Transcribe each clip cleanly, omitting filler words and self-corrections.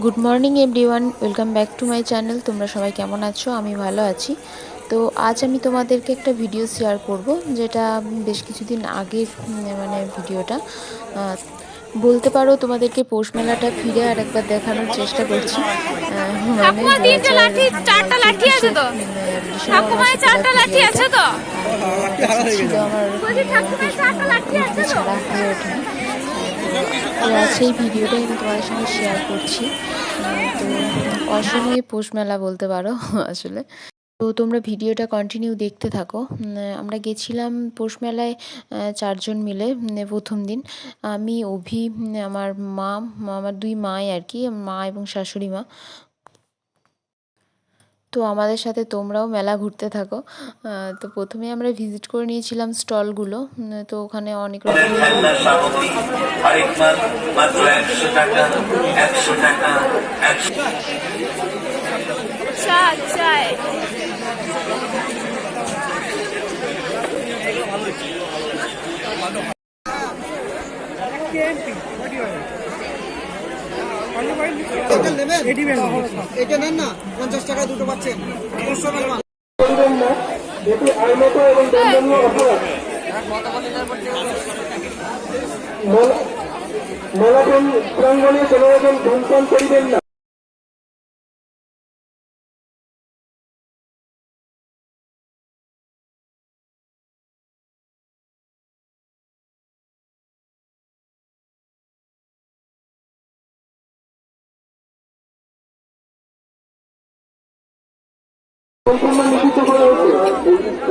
Good morning everyone, welcome back to my channel. তোমরা সবাই কেমন আছো? আমি ভালো আছি। তো আজ আমি তোমাদেরকে একটা ভিডিও শেয়ার করব, যেটা বেশ কিছুদিন আগের মানে ভিডিওটা বলতে পারো। তোমাদেরকে পৌষ মেলাটা ফিরে আর একবার দেখানোর চেষ্টা করছি। মানে 2024 ডিসেম্বর মাসে তোলা ভিডিওটা। ছিল আমার ঘুরতে ছাড়া হয়ে ওঠেনি। তো সেই ভিডিওটাই আমি তোমাদের সঙ্গে শেয়ার করছি। তো অসময়ে পৌষ মেলা বলতে পারো আসলে। তো তোমরা ভিডিওটা কন্টিনিউ দেখতে থাকো। আমরা গেছিলাম পৌষ মেলায় 4 জন মিলে। প্রথম দিন আমি, অভি, আমার মা, আমার 2 মাই আর কি, মা এবং শাশুড়ি মা। তো আমাদের সাথে তোমরাও মেলা ঘুরতে থাকো। তো প্রথমে আমরা ভিজিট করে নিয়েছিলাম স্টলগুলো। তো ওখানে অনেক রকম এটা নেন না, 50 টাকা দুটো পাচ্ছেন। এটি আইনত এবং দণ্ডনীয় অপরাধ। মেলাটি প্রাঙ্গণে কোনো রকম ধূমপান করিবেন না। সম্পূর্ণ লিখিত করা হয়েছে।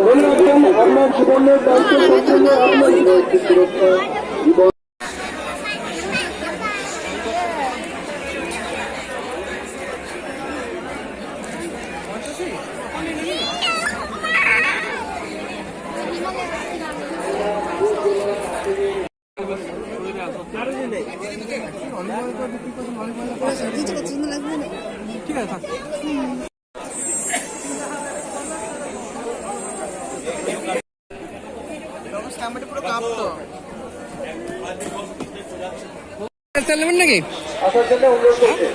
মনে রাখবেন, আপনার জীবনের দায়িত্ব সম্পূর্ণ আপনার সুরক্ষা। ঠিক আছে। নাকি আসার জন্য অনুরোধ করছে।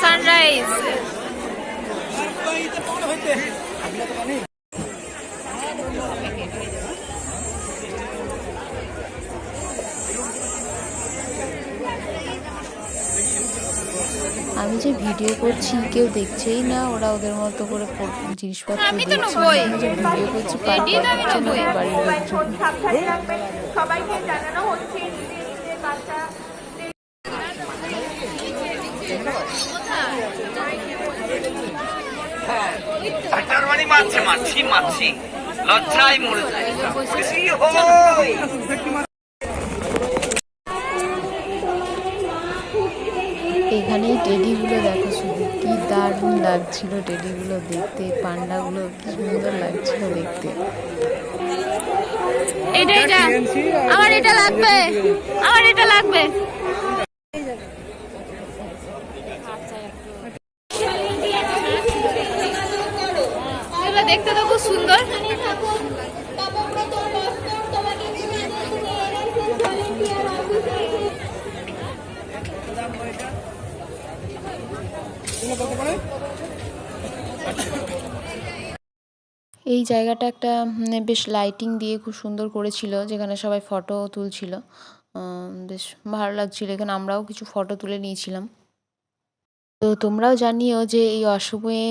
সানরাইজ। আমি যে ভিডিও করছি কেউ দেখছেই না, ওরা ওদের মতো করে জিনিসপত্র দেখছে। আমি যে ভিডিও করছি বাড়ির লোকজন। সবাইকে জানানো হচ্ছে মাছি লজ্জায় মরে যায়। এখানেই টেডিগুলো দেখো, শুধু কি দারুণ লাগছিল টেডিগুলো দেখতে। পান্ডাগুলো কি সুন্দর লাগছিল দেখতে। আমার এটা লাগবে, আমার এটা লাগবে। দেখতে তো খুব সুন্দর। এই জায়গাটা একটা বেশ লাইটিং দিয়ে খুব সুন্দর করেছিল, যেখানে সবাই ফটো তুলছিল। বেশ ভালো লাগছিল। এখানে আমরাও কিছু ফটো তুলে নিয়েছিলাম। তো তোমরাও জানিও যে এই অসময়ে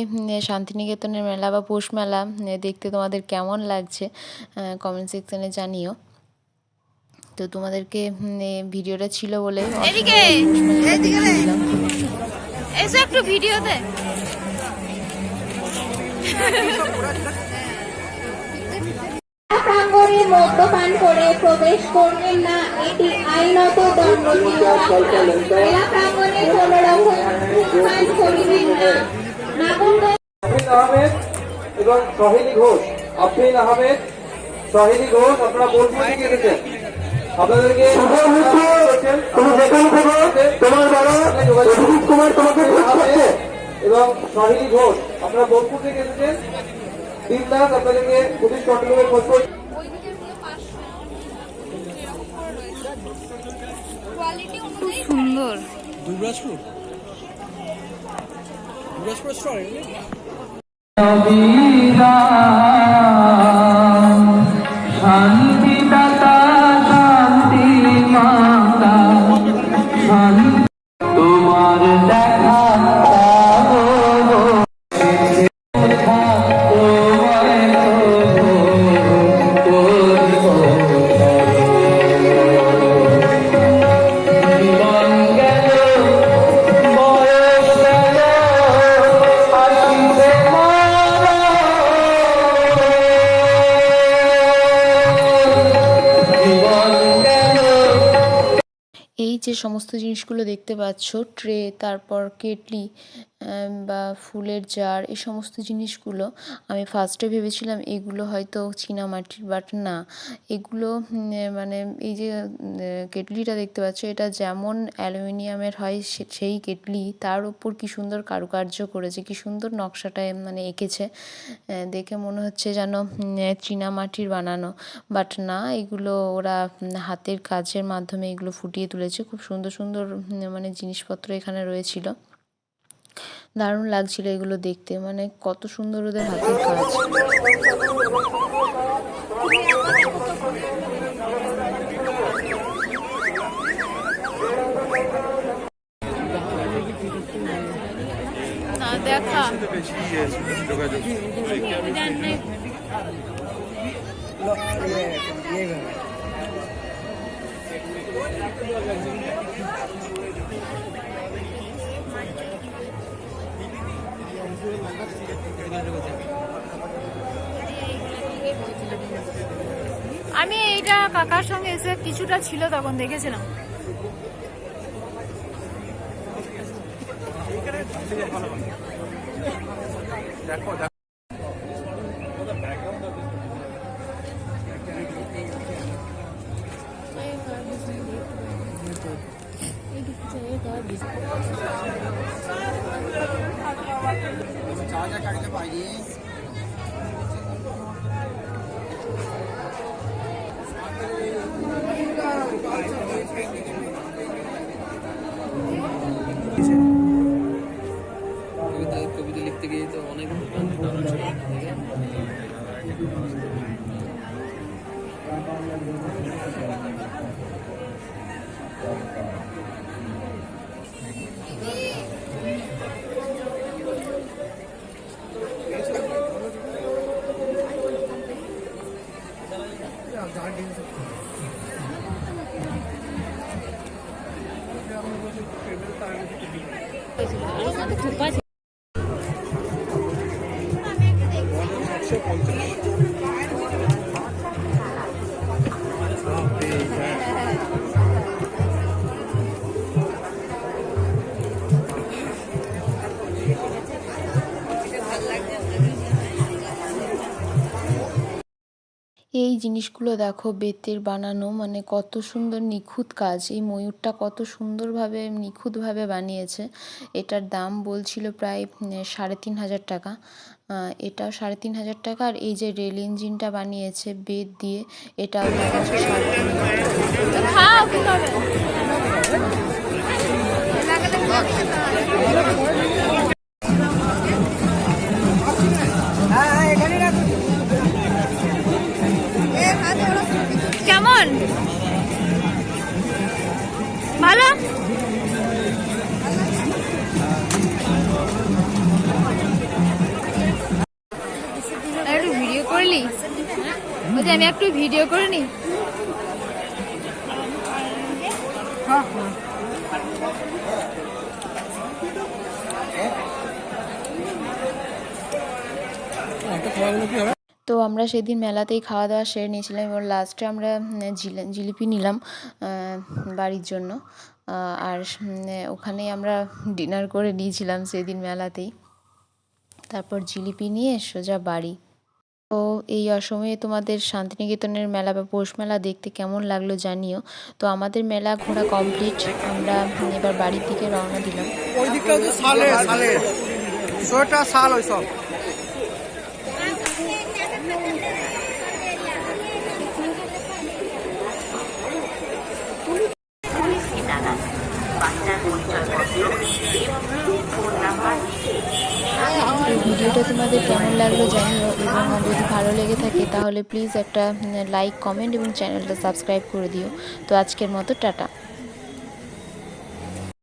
শান্তিনিকেতনের মেলা বা পৌষ মেলা দেখতে তোমাদের কেমন লাগছে, কমেন্ট সেকশনে জানিও। তো তোমাদেরকে ভিডিওটা ছিল বলে একটু ভিডিওতে প্রাঙ্গণে মদ্যপান করে প্রবেশ করবেন না, এটি আইনত দণ্ডনীয় অপরাধ। মেলা প্রাঙ্গণে কোনো রকম ধূমপান করিবেন না। আফরিন আহমেদ এবং সহেলি ঘোষ। আফরিন আহমেদ, সহেলি ঘোষ, আপনারা বোলপুর থেকে এসেছেন। আপনাদেরকে তোমার বাবা অভিজিৎ কুমার তোমাকে এবং সহেলি ঘোষ, আপনারা বোলপুর থেকে এসেছেন। 3 লাখ আপনাদেরকে পুলিশ কন্ট্রোলের খোঁজ খুব সুন্দর। দুবরাজপুর স্টোর শান্তি দাতা শান্তি মাতা তোমার দেখা এই যে সমস্ত জিনিসগুলো দেখতে পাচ্ছ, ট্রে, তারপর কেটলি বা ফুলের জার, এই সমস্ত জিনিসগুলো আমি ফার্স্টে ভেবেছিলাম এগুলো হয়তো চীনামাটির, বাট না, এগুলো মানে এই যে কেটলিটা দেখতে পাচ্ছ, এটা যেমন অ্যালুমিনিয়ামের হয় সেই কেটলি, তার উপর কি সুন্দর কারুকার্য করেছে, কি সুন্দর নকশাটায় মানে এঁকেছে, দেখে মনে হচ্ছে যেন চীনামাটির বানানো, বাট না, এগুলো ওরা হাতের কাজের মাধ্যমে এগুলো ফুটিয়ে তুলেছে। খুব সুন্দর সুন্দর মানে জিনিসপত্র এখানে রয়েছিল, দারুণ লাগছিল এগুলো দেখতে, মানে কত সুন্দর ওদের হাতের কাজ। না দেখা আমি এইটা কাকার সঙ্গে এসে কিছুটা ছিল তখন দেখেছিলাম। কবিতা লিখতে গিয়ে তো অনেক এই জিনিসগুলো দেখো, বেতের বানানো, মানে কত সুন্দর নিখুঁত কাজ। এই ময়ূরটা কত সুন্দরভাবে নিখুঁতভাবে বানিয়েছে। এটার দাম বলছিল প্রায় 3,500 টাকা। এটাও 3,500 টাকা। আর এই যে রেল ইঞ্জিনটা বানিয়েছে বেত দিয়ে, এটাও দাম হচ্ছে 3,500 টাকা। কেমন ভালো? একটু ভিডিও করলি? বলছি আমি একটু ভিডিও করে নি। তো আমরা সেদিন মেলাতেই খাওয়া দাওয়া সেরে নিয়েছিলাম, এবং লাস্টে আমরা জিলিপি নিলাম বাড়ির জন্য। আর ওখানেই আমরা ডিনার করে নিয়েছিলাম সেদিন মেলাতেই। তারপর জিলিপি নিয়ে সোজা বাড়ি। তো এই অসময়ে তোমাদের শান্তিনিকেতনের মেলা বা পৌষ মেলা দেখতে কেমন লাগলো জানিও। তো আমাদের মেলা ঘোরা কমপ্লিট, আমরা এবার বাড়ির দিকে রওনা দিলাম। ওই দিকটা হচ্ছে শাল ওই সব ভিডিওটা তোমাদের কেমন লাগলো জানিও, এবং যদি ভালো লেগে থাকে তাহলে প্লিজ একটা লাইক, কমেন্ট এবং চ্যানেলটা সাবস্ক্রাইব করে দিও। তো আজকের মতো টাটা।